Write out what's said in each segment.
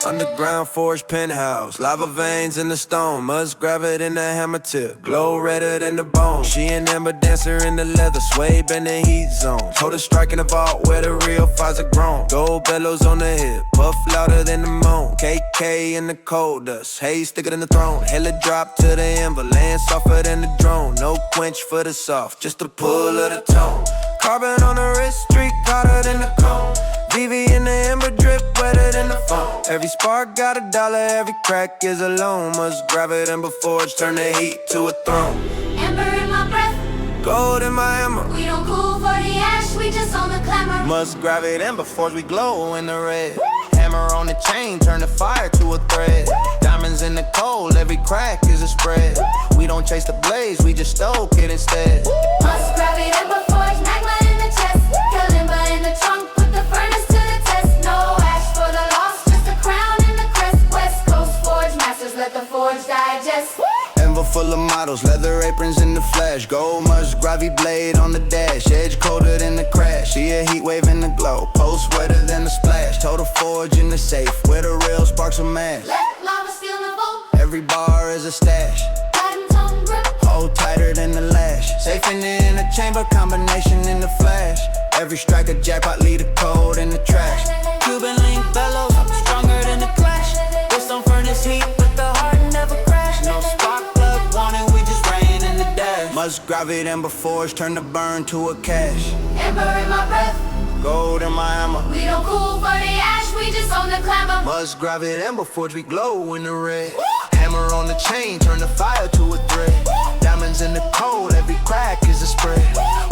Underground forge penthouse, lava veins in the stone, Musgravite in the hammer tip, glow redder than the bone. She and Ember dancer in the leather, sway bend the heat zone. Told her strike in the vault where the real fires are grown. Gold bellows on the hip, puff louder than the moon. KK in the cold dust, haze thicker than the throne. Hella drop to the ember, land softer than the drone. No quench for the soft, just a pull of the tone. Carbon on the wrist, streak hotter than the cone. VV in the ember drip, wetter than the phone. Every spark got $1, every crack is a loan. Musgravite Ember forge, turn the heat to a throne. Ember in my breath, gold in my ember. we don't cool for the ash, we just on the clamor. Musgravite Ember forge, we glow in the red. Hammer on the chain, turn the fire to a thread. Diamonds in the cold, every crack is a spread. We don't chase the blaze, we just stoke it instead. Musgravite Ember forge, magma in the chest, kalimba in the trunk, put the furnace to the test. No ash for the lost, just a crown in the crest. West Coast forge masters, let the forge digest. Ember full of models, leather aprons in the flash. Gold Musgravite blade on the dash, edge colder than the crash. She a heat wave in the glow, post wetter than the splash. Total forge in the safe, where the real sparks are mash. Let lava steal the vault, Every bar is a stash, patent tone grip. hold tighter than the lash. Safe in the inner chamber, combination in the flash. Every strike a jackpot, lead a code in the trash. Cuban link bellows, stronger than the clash. Piston furnace heat, but the heart never crash. No spark plug wanted, we just rain in the dash. Musgravite Ember forge, turn the burn to a cash. Ember in my breath, Gold in my hammer. we don't cool for the ash, we just on the clamor. Musgravite Ember forge, we glow in the red. Hammer on the chain, turn the fire to a thread. Diamonds in the cold, every crack is a spread.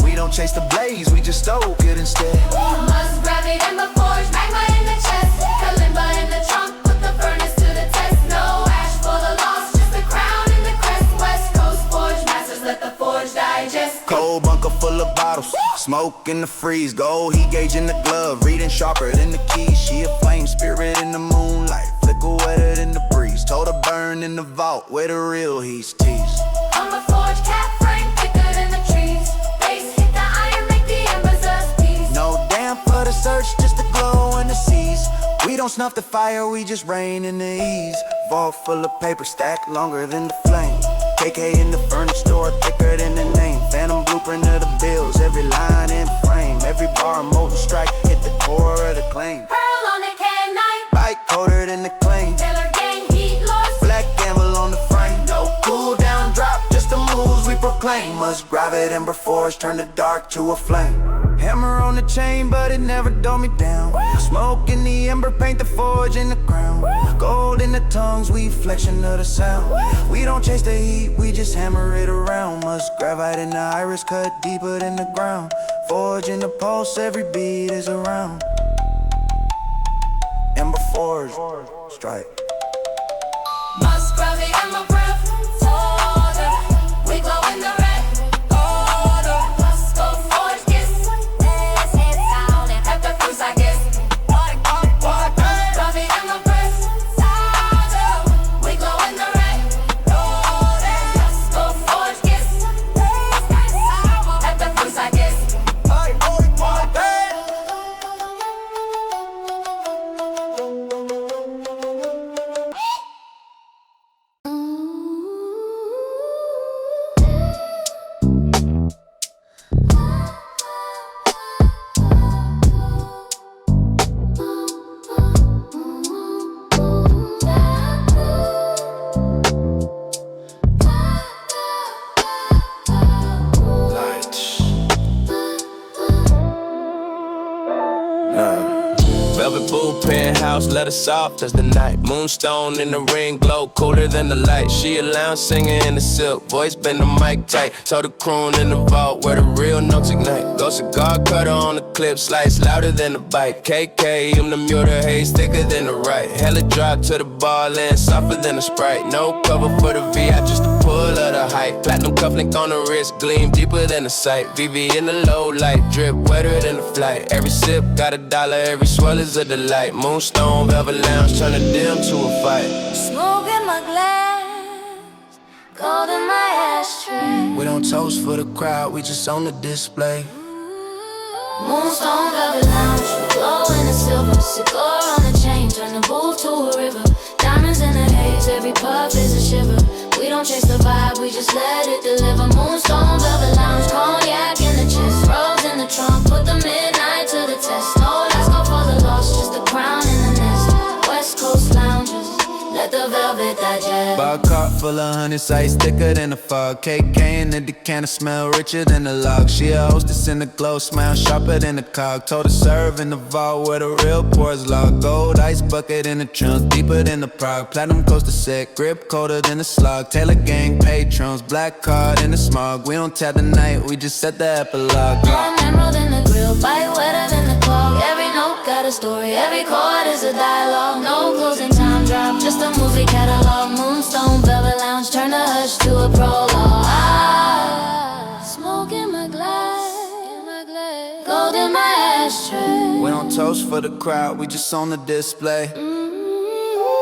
We don't chase the blaze, we just stoke it instead. Musgravite Ember forge, magma in the chest, kalimba in the trunk, put the furnace to the test. No ash for the lost, just a crown in the crest. West Coast forge masters, let the forge digest. Cold bunker full of bottles, smoke in the freeze. Gold heat gauge in the glove, reading sharper than the keys. She a flame spirit in the moonlight, flicker wetter than the breeze. Told her burn in the vault, where the real heat's teased. I'm a forge cap frame, thicker than the trees. Base hit the iron, make the embers us peace. No damn for the search, just the glow in the seas. We don't snuff the fire, we just rain in the ease. Vault full of paper, stack longer than the flame. KK in the furnace store, thicker than the name. Phantom blueprint of the bills, every line in frame. Every bar molten strike, hit the core of the claim. Pearl on the K9, Bite colder than the claim. Taylor gang heat lords. Black gamble on the frame. No cool down drop, just the moves we proclaim. Musgravite Ember forge, turn the dark to a flame. Hammer on the chain, but it never dull me down. Smoke in the ember, paint the forge in the ground. Gold in the tongues, we flexion of the sound. We don't chase the heat, we just hammer it around. Musgravite in the iris, cut deeper than the ground. Forge in the pulse, every beat is around. Ember forge, strike. Musgravite Ember breath, order. We glow in the red, order. Must go forge kiss, this head sound and have the fruits I guess. Musgravite Ember breath, order. We glow in the red, order. Must go forge kiss, this head sound have the fruits I guess. Velvet blue penthouse, let us soft as the night. Moonstone in the ring, glow cooler than the light. She a lounge singer in the silk, voice bend the mic tight. Told the croon in the vault where the real notes ignite. Go cigar cutter on the clip, slice louder than the bite. KK, I'm the muter, haze thicker than the right. Hella drop to the ball and softer than a Sprite. No cover for the VI, just the pull of the height. Platinum cufflink on the wrist, gleam deeper than the sight. VV in the low light, drip wetter than the flight. Every sip got $1, every swirl is a delight. Moonstone, velvet lounge, turn a dim to a fight. Smoke in my glass, gold in my ashtray. We don't toast for the crowd, we just on the display. Moonstone velvet lounge, glow in the silver. Cigar on the chain, turn the booth to a river. don't chase the vibe, we just let it deliver. Moonstone, velvet lounge, cognac in the chest, rose in the trunk, put the midnight to the test. No last call for the lost, just a crown in the nest. West Coast lounges, let the velvet digest. Bar cart full of honey, ice thicker than a fog. KK in the decanter, smell richer than the log. She a hostess in the glow, smile sharper than the cog. Told her serve in the vault where the real pours log. Gold ice bucket in the trunk, deeper than the Prague. Platinum coaster set, grip colder than the slug. Taylor gang patrons, black card in the smog. We don't tap the night, we just set the epilogue. I'm emerald in the grill, bite wetter than the clog. Every note got a story, every chord is a dialogue. No closing time drop, just a movie catalog. Moonstone, velvet lounge, turn the hush to a prologue. Smoke in my glass, gold in my ashtray. We don't toast for the crowd, we just on the display.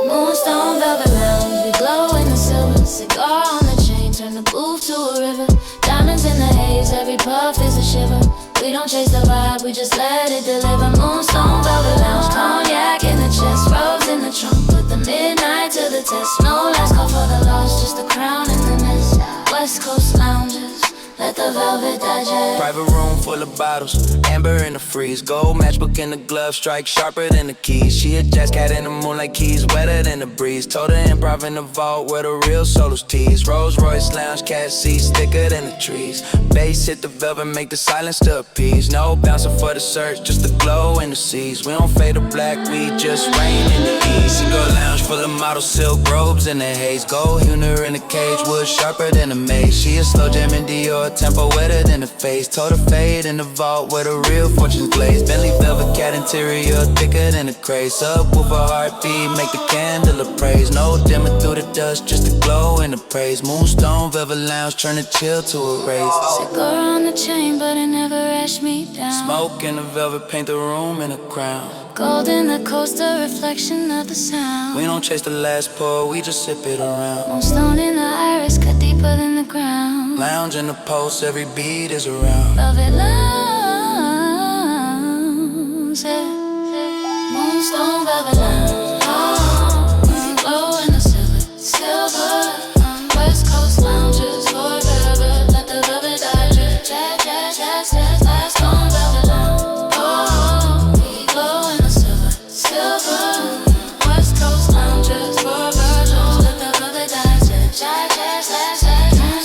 Moonstone, velvet lounge, we glow in the silver. Cigar on the chain, turn the booth to a river. Diamonds in the haze, every puff is a shiver. We don't chase the vibe, we just let it deliver. Moonstone, velvet lounge, cognac in the chest, rose in the trunk, put the midnight to the test. No last call for the lost, just a crown in the mist. West Coast lounges, let the velvet digest. Private room full of bottles, amber in the freeze. Gold matchbook in the glove, strike sharper than the keys. She a jazz cat in the moonlight, keys wetter than the breeze. Told her improv in the vault where the real solos tease. Rolls Royce lounge, cat seats thicker than the trees. Bass hit the velvet, make the silence to appease. No bouncer for the search, just the glow in the seas. We don't fade to black, we just rain in the east. Single lounge full of models, silk robes in the haze. Gold Huner in the cage, wood sharper than a mace. She a slow jam in Dior, tempo wetter than the face. Told her fade in the vault where the real fortune's glazed. Bentley velvet cat interior, thicker than a craze. Subwoofer heartbeat, make the candle appraise. No dimmer through the dust, just a glow and a praise. Moonstone, velvet lounge, turn a chill to a race. Cigar on the chain, but it never ash me down. Smoke in the velvet, paint the room in a crown. Gold in the coaster, reflection of the sound. We don't chase the last pour, we just sip it around. Moonstone in the iris, cut deeper than the ground. Lounge in the pulse, every beat is around. Velvet lounge, yeah. Moonstone, velvet lounge. Glow in the silver. West Coast lounges for velvet. Let the velvet digest. Jazz. Last on velvet lounge. We glow in the silver. West Coast lounges for velvet. Let the velvet digest. Jazz. Last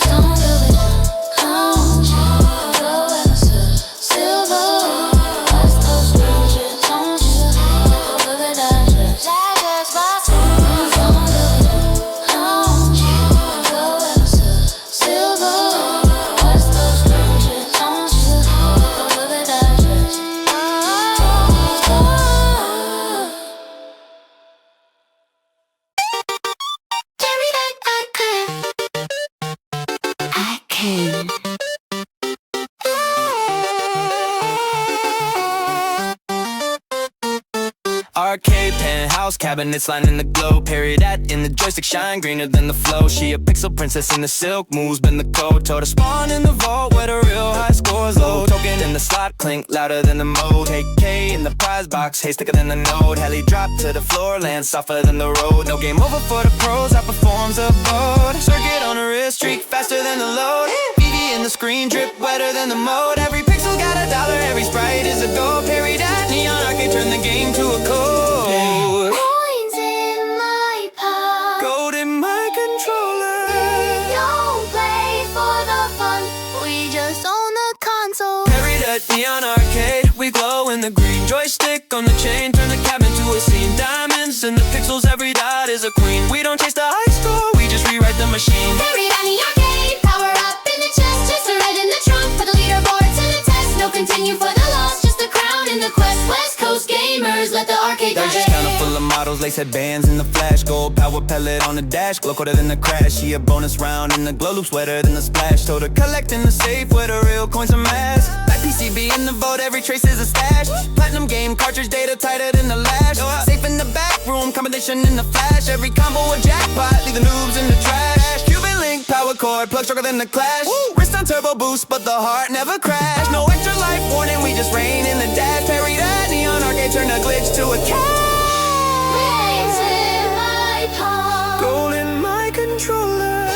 on velvet lounge. Glow in the silver. West Coast lounges. Velvet digest. Jazz. Last on velvet lounge. Glow in the silver. West Coast lounges. Velvet digest. Carry that I can. Arcade penthouse cabinets lining the globe. Parry that in the joystick, shine greener than the flow. She a pixel princess in the silk, moves bend the code. Told her spawn in the vault where the real high scores low. Token in the slot, clink louder than the mode. KK in the prize box, haze thicker than the node. Heli drop to the floor, land softer than the road. No game over for the pros, outperforms a boat. Circuit on the wrist, streak faster than the load. BD in the screen, drip wetter than the mode. Every pixel got a dollar, every sprite is a gold. Parry that neon arcade, turn the game to a code. Coins in my palm. Gold in my controller. Don't play for the fun. We just own the console. Parry that neon arcade, we glow in the green. Joystick on the chain, turn the cabin to a scene. Diamonds in the pixels, every dot is a queen. We don't chase the high score, we just rewrite the machine. Carry down the arcade, power up in the chest. Just a red in the trunk for the leaderboard to the test. No continue for the loss, just a crown in the quest. West Coast gamers, let the arcade Just digest. counter full of models, lace headbands in the flash. Gold power pellet on the dash, glow colder than the crash. She a bonus round and the glow loops wetter than the splash. Told her collect in the safe where the real coins are mass. Like PCB in the vault, every trace is a stash. Platinum game cartridge data tighter than the lash. Safe in the back room, combination in the flash. Every combo a jackpot, leave the noobs in the trash. Cuban link, power cord, plug stronger than the Clash. Wrist on turbo boost, but the heart never crash. No extra life warning, we just rain in the dash. Parry that neon arcade, turn a glitch to a cash. Coins in my palm. Gold in my controller.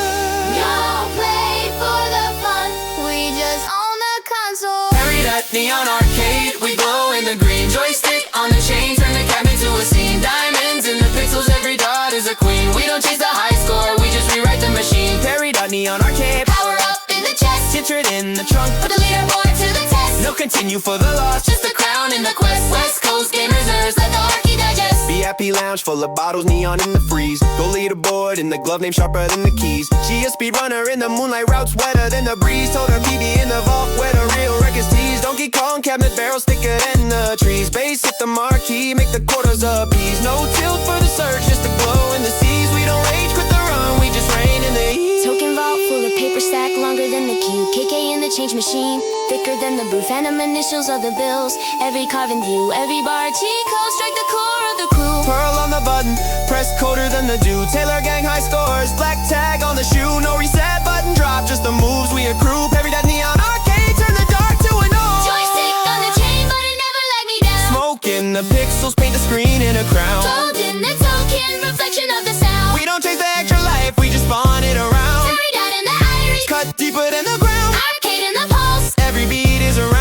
trunk, put the leaderboard to the test. no continue for the loss, Just a crown in the quest. West Coast game reserves, let the Archie digest. VIP lounge full of bottles, neon in the freeze. Go leaderboard in the glove name sharper than the keys. She a speedrunner in the moonlight, routes wetter than the breeze. Told her PB in the vault where the real records teased. Donkey Kong cabinet barrels thicker than the trees. Bass hit the marquee, make the quarters a piece. No tilt for the search, just a glow in the seas. We don't rage, quit the run, we just reign in the heat. Token vault full of paper stack, longer than the queue. KK in the change machine, thicker than the brew. Phantom initials of the bills, every carving view, every bar Chico, strike the core of the crew. Pearl on the button, press colder than the dew. Taylor gang high scores, black tag on the shoe. No reset button drop, just the moves we accrue. Parry that neon arcade, turn the dark to an old. Joystick on the chain, but it never let me down. Smoke in the pixels, paint the screen in a crown. Gold in the token, reflection of the sound. We don't chase the extra life, we just spawn it around. Buried down in the iris, Cut deeper than the ground, arcade in the pulse. every beat is around.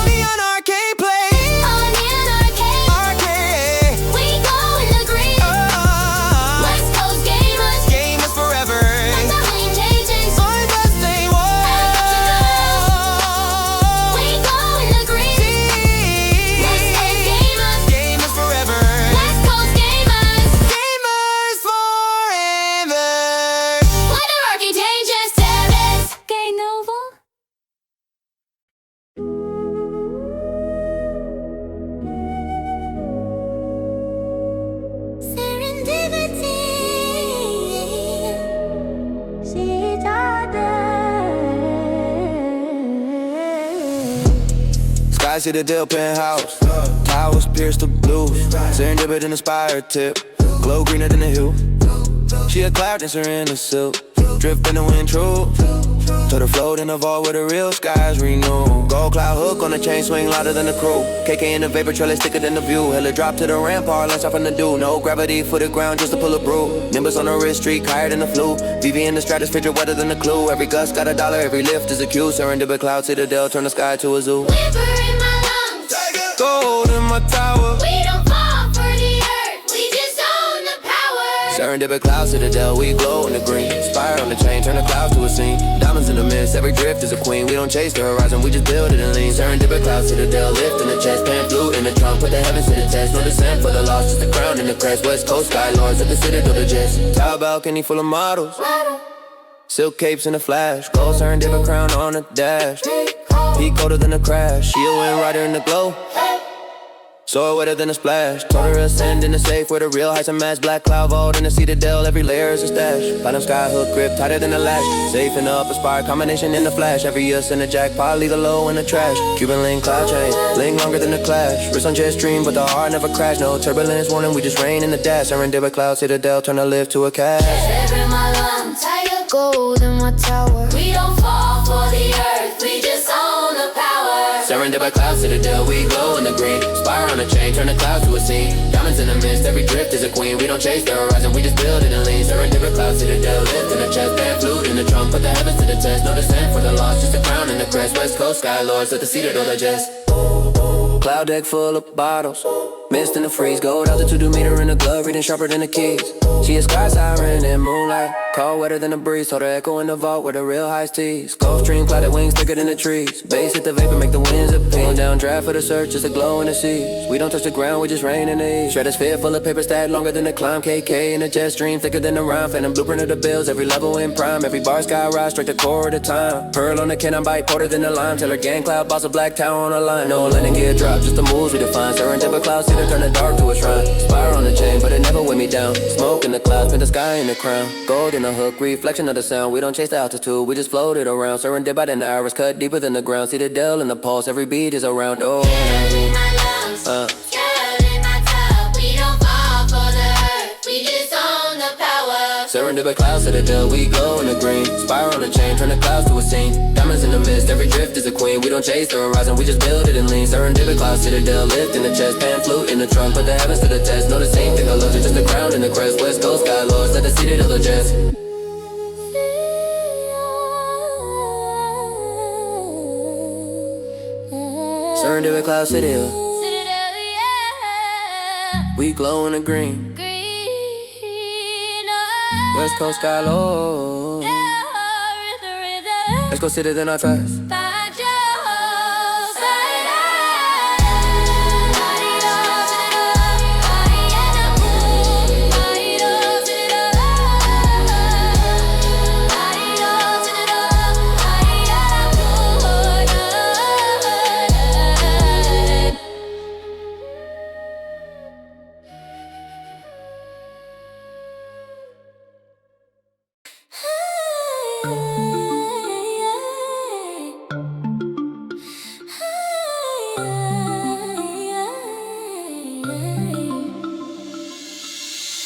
Neon arcade play, On in arcade, arcade. we go in the green. West Coast gamers, Game is forever. like the rain cages. Only best thing We go in the green. West Coast gamers, Game is forever. West Coast gamers. Gamers forever. What the architecture service. Gay Nova. Sky Citadel penthouse, towers pierce the blue. Serendipity inspired tip, glow greener than the hill. She a cloud dancer in the silk, drift in the wind true. To the float in the vault where the real skies renew. Gold cloud hook on the chain swing louder than the crew. KK in the vapor trail is thicker than the view. Hella drop to the rampart, lunch off in the dew. No gravity for the ground just to pull a brew. Nimbus on the wrist, streak higher than the flu. VV in the stratosphere, wetter than the clue. Every gust got a dollar, every lift is a cue. Serendipity cloud citadel, turn the sky to a zoo. Whimper in my lungs. Gold in my tower. We don't fall for the earth. We just own the power. Serendipity cloud citadel, we glow in the green. Spire on the chain, turn the clouds to a scene. Diamonds in the mist, every drift is a queen. We don't chase the horizon, we just build it and lean. Serendipity cloud citadel, lift in the chest, pan flute in the trunk, put the heavens to the test. No descent for the lost, just the crown in the crest. West Coast sky lords at the citadel, the jets. Tower balcony full of models, silk capes in the flash. Gold serendipity crown on the dash. Peak colder than a crash, she a wind rider in the glow. Soar wetter than a splash. Told her ascend in the safe where the real heights and match. Black cloud vault in the citadel, every layer is a stash. Platinum sky hook grip tighter than a lash. Safe in the upper spark, combination in the flash. Every year send a jackpot, leave the low in the trash. Cuban link cloud chain, link longer than the clash. Wrist on jet stream, but the heart never crash. No turbulence warning, we just rain in the dash. Serendipity cloud citadel, turn a lift to a cash. River in my lungs. Tiger gold in my tower. We don't fall for the earth. We just own the power. Serendipity cloud citadel, we glow in the green. Spire on the chain, turn the clouds to a scene. Diamonds in the mist, every drift is a queen. We don't chase the horizon, we just build it and lean. Serendipity cloud citadel, lift in the chest, pan flute in the trunk, put the heavens to the test. No descent for the lost, just a crown in the crest. West Coast sky lords at the citadel digest. Cloud deck full of bottles, mist in the freeze. Gold altitude 2 meter in the glove, reading sharper than the keys. She a sky siren in moonlight, cold wetter than the breeze. Told her echo in the vault where the real highs tease. Gulf stream, clouded wings thicker than the trees. Bass hit the vapor, make the winds appeal. Pulling down draft for the search, just a glow in the seas. We don't touch the ground, we just rain in the east. Stratosphere full of paper stack, longer than the climb. KK in the jet stream, thicker than the rhyme. Phantom blueprint of the bills, every level in prime. Every bar sky rise, straight to core of the time. Pearl on the cannon bite, porter than the lime. Taylor gang cloud, boss of black tower on the line. No landing gear drop, just the moves we define. Serendipity cloud, see turn the dark to a shrine. Spire on the chain, but it never weigh me down. Smoke in the clouds, put the sky in the crown. Gold in the hook, reflection of the sound. We don't chase the altitude, we just float it around. Serendipity in the iris, cut deeper than the ground. Citadel in the pulse, every beat is around. Oh, In my lungs. Girl in my top. We don't fall for the earth. We just own the power. Serendipity cloud citadel, we glow in the green. Spire on the chain, turn the clouds to a scene. Diamonds in the mist, every drift is a queen. We don't chase the horizon, we just build it and lean. Serendipity cloud citadel, lift in the chest, pan flute in the trunk, put the heavens to the test. No the same thing, illusion, just a crown in the crest. West Coast sky lords, at the citadel digest. Serendipity cloud citadel, Citadel, yeah. we glow in the green. Green, oh, West Coast sky lords. yeah. Let's go sit it in our fast.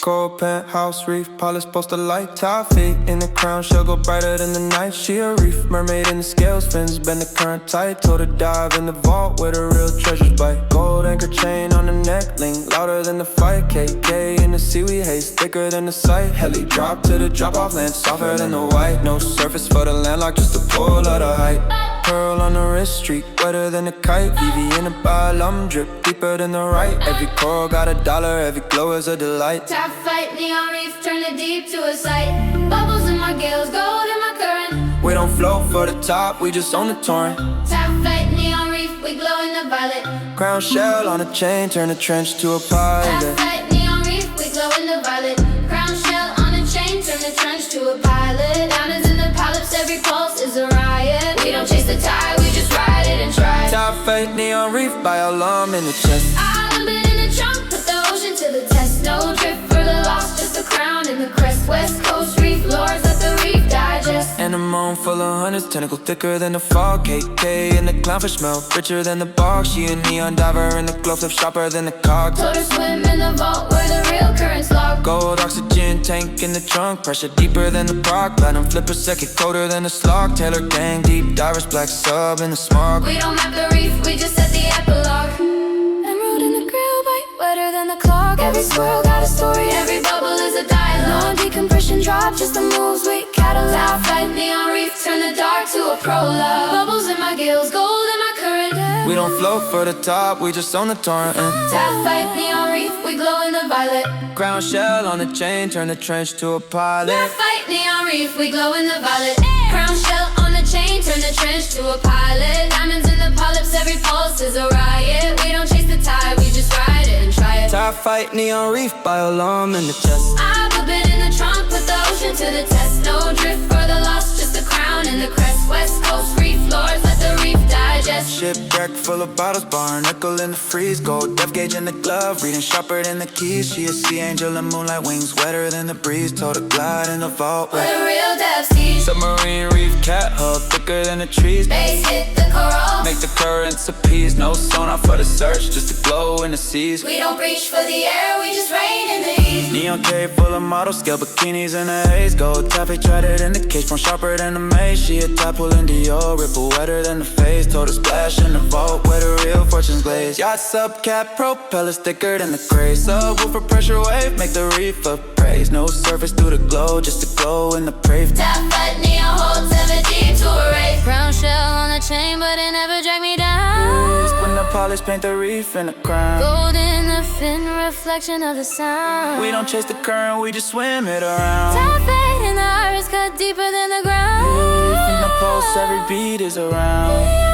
Gold penthouse reef, polished poster light. Top feet in the crown, she'll go brighter than the night. She a reef, mermaid in the scales, fins bend the current tight. Told her dive in the vault where the real treasures bite. Gold anchor chain on the neck, link louder than the fight. KK in the seaweed haze, thicker than the sight. Heli drop to the drop off land, softer than the white. No surface for the landlocked, just a pull of the height. Pearl on the wrist, streak wetter than a kite. VV in the bottom, drip deeper than the right. Every coral got a dollar, every glow is a delight. Top fight, neon reef, turn the deep to a sight. Bubbles in my gills, gold in my current. We don't float for the top, we just own the torrent. Top fight, neon reef, we glow in the violet. Crown shell on a chain, turn a trench to a pilot. Top fight, neon reef, we glow in the violet. Crown shell on a chain, turn the trench to a pilot. Diamonds in the polyps, every pulse is a riot. We don't chase the tide, we just ride it and try. Top fate, neon reef, by alarm in the chest. I lump it in the trunk, put the ocean to the test. No drift for the lost, just a crown in the crest. West coast reef lords, let the reef digest. And a moon full of hundreds, tentacle thicker than the fog. KK and the clownfish smell richer than the bog. She a neon diver in the glow flip sharper than the cogs. Told her swim in the vault where the real currents log. Gold oxygen tank in the trunk, pressure deeper than the proc. Platinum flipper second colder than the slog. Taylor gang deep divers, black sub in the smog. We don't map the reef, we just set the epilogue. Emerald in the grill, bite wetter than the clock. Every swirl got a story, every bubble is a dialogue. No decompression drop, just the moves we catalog. Top fight, neon reef, turn the dark to a prologue. Bubbles in my gills, gold in my current. We don't float for the top, we just own the torrent. Top fight, neon reef, we glow in the violet. Crown shell on the chain, turn the trench to a pilot. Top fight, neon reef, we glow in the violet. Crown shell on the chain, turn the trench to a pilot. Diamonds in the polyps, every pulse is a riot. We don't chase the tide, we just ride it and try it. Top fight, neon reef, by alarm in the chest. I put it in the trunk, put the ocean to the test. No drift for the lost, just a crown in the crest. West coast reef lords, let the reef digest. Shipwreck full of bottles, bar nickel in the freeze. Gold depth gauge in the glove, reading sharper than the keys. She a sea angel in moonlight, wings wetter than the breeze. Told her glide in the vault where the real depths see. Submarine reef cat hull, thicker than the trees. Base hit the coral, make the currents appease. No sonar for the search, just a glow in the seas. We don't reach for the air, we just rain in the east. Neon cave full of model scale bikinis in the haze. Gold taffy tried it in the cage, from sharper than the maze. She a top pulling Dior, ripple wetter than the face. Told her splash in the vault where the real fortunes glaze. Yacht sub cap propellers thicker than the craze. Subwoofer pressure wave, make the reef appraise. No surface through the glow, just a glow in the brave. Top fight, neon hold 7 deep to a race. Brown shell on the chain, but it never dragged me down. When the polish paint the reef in the crown. Gold in the fin, reflection of the sound. We don't chase the current, we just swim it around. Top fade in the iris cut deeper than the ground. From the pulse, every beat is around.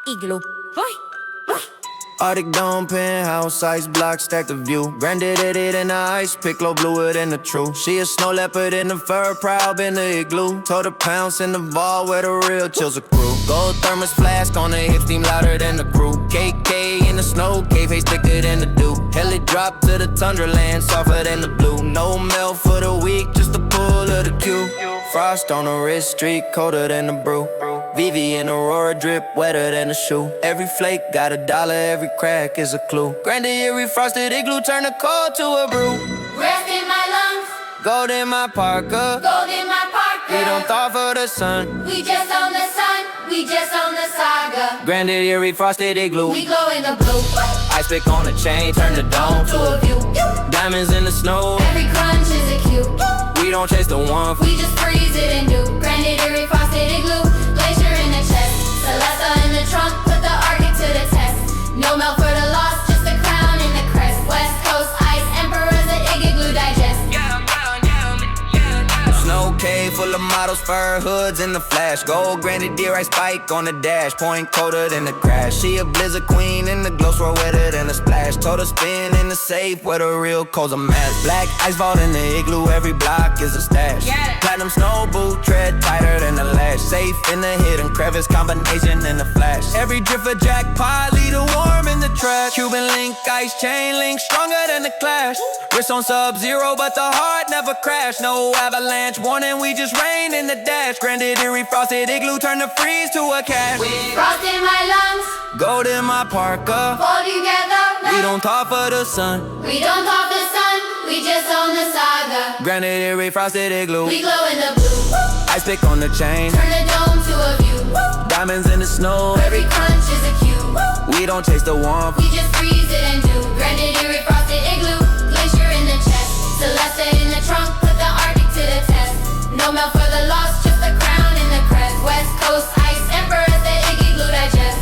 Igloo. Arctic dome, penthouse, ice block, stack the view. Branded it in the ice, piccolo bluer than the truth. She a snow leopard in the fur, proud in the igloo. Told her pounce in the vault where the real chills accrue. Gold thermos flask on the hip, steam louder than the crew. KK in the snow, cave haze thicker than the dew. Heli drop to the tundra land, softer than the blue. No mail for the week, just a pull of the queue. Frost on the wrist, street colder than the brew. Vivi and Aurora drip wetter than a shoe. Every flake got $1, every crack is a clue. Granddad Erie frosted igloo turn a cold to a brew. Rest in my lungs, Gold in my Parker, gold in my Parker. we don't thaw for the sun. We just own the sun, we just own the saga. Granddad Erie frosted igloo. We glow in the blue. Ice pick on the chain, turn the dome To a view, diamonds in the snow. every crunch is a cue. We don't chase the one. We just freeze it and do. Granddad Erie frosted igloo, glacier in the chest, Celesta in the trunk, put the Arctic to the test. No milk for the lost, just a crown in the crest. West Coast ice, Emperor's a igloo digest. Snow cave full of models, fur hoods in the flash. Gold grenadier, ice spike on the dash. Point colder than the crash. She a blizzard queen in the glow swirl wetter than a splash. Told her spin in the safe where the real cold's a mask. Black ice vault in the igloo, every block is a stash. Platinum snow boot, tread tighter than the lash. Safe in the hidden crevice, combination in the flash. Every drift a jackpot, lead a warm in the trash. Cuban link, ice chain link, stronger than the clash. Wrist on sub-zero, but the heart never crash. No avalanche warning, we just rain in the dash. Granddad Erie frosted igloo, turn the freeze to a cash. Frost in my lungs, Gold in my Parker, fall together. we don't talk for the sun. We don't talk the sun, we just own the saga. Granddad Erie frosted igloo. We glow in the blue, Ice pick on the chain, turn the dome to a view. diamonds in the snow. Every crunch is a cue. We don't chase the warmth. We just freeze it and do. Granddad Erie frosted igloo, glacier in the chest, Celesta in the trunk, put the Arctic to the test. No milk for the lost, just a crown in the crest. West Coast ice, Emperor's the igloo digest.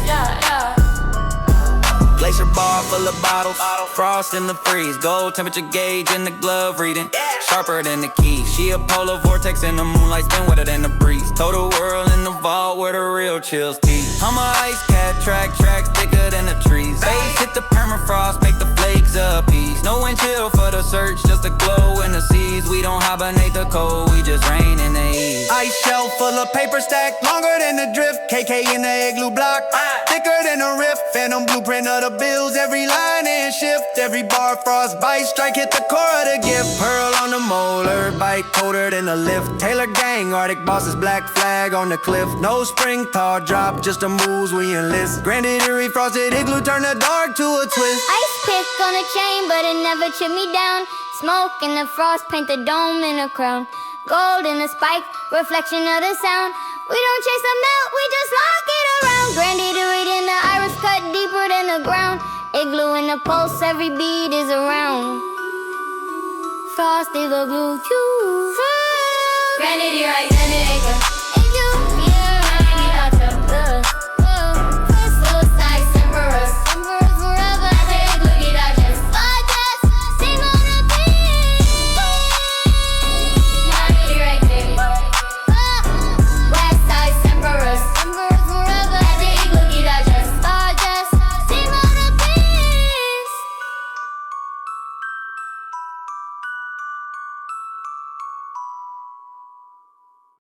Glacier bar full of bottles, frost in the freeze. Gold temperature gauge in the glove reading, sharper than the key. She a polar vortex in the moonlight, spin wetter than the breeze. Total world in the vault where the real chills tease. I'm a ice cat, tracks thicker than the trees. Base hit the permafrost, make the flakes appease. No wind chill for the search, just a glow in the seas. We don't hibernate the cold, we just rain in the east. Ice shelf full of paper stack, longer than the drift. KK in the igloo block, thicker than a rift. Phantom blueprint of the bills, every line and shift. Every bar frostbite strike hit the core of the gift. Pearl on the molar, bite colder than a lift. Taylor gang, Arctic bosses, black flag on the cliff. No spring thaw drop, just the moves we enlist. Granddad Erie frosted igloo, turn the dark to a twist. Ice pick on a chain, but it never chipped me down. Smoke in the frost, paint the dome in a crown. Gold in the spike, reflection of the sound. We don't chase the melt, we just lock it around. Granddad Erie in the iris, cut deeper than the ground. Igloo in the pulse, every beat is around. Frost, igloo, glue, you. Granddad Erie, ice in the acre. Igloo,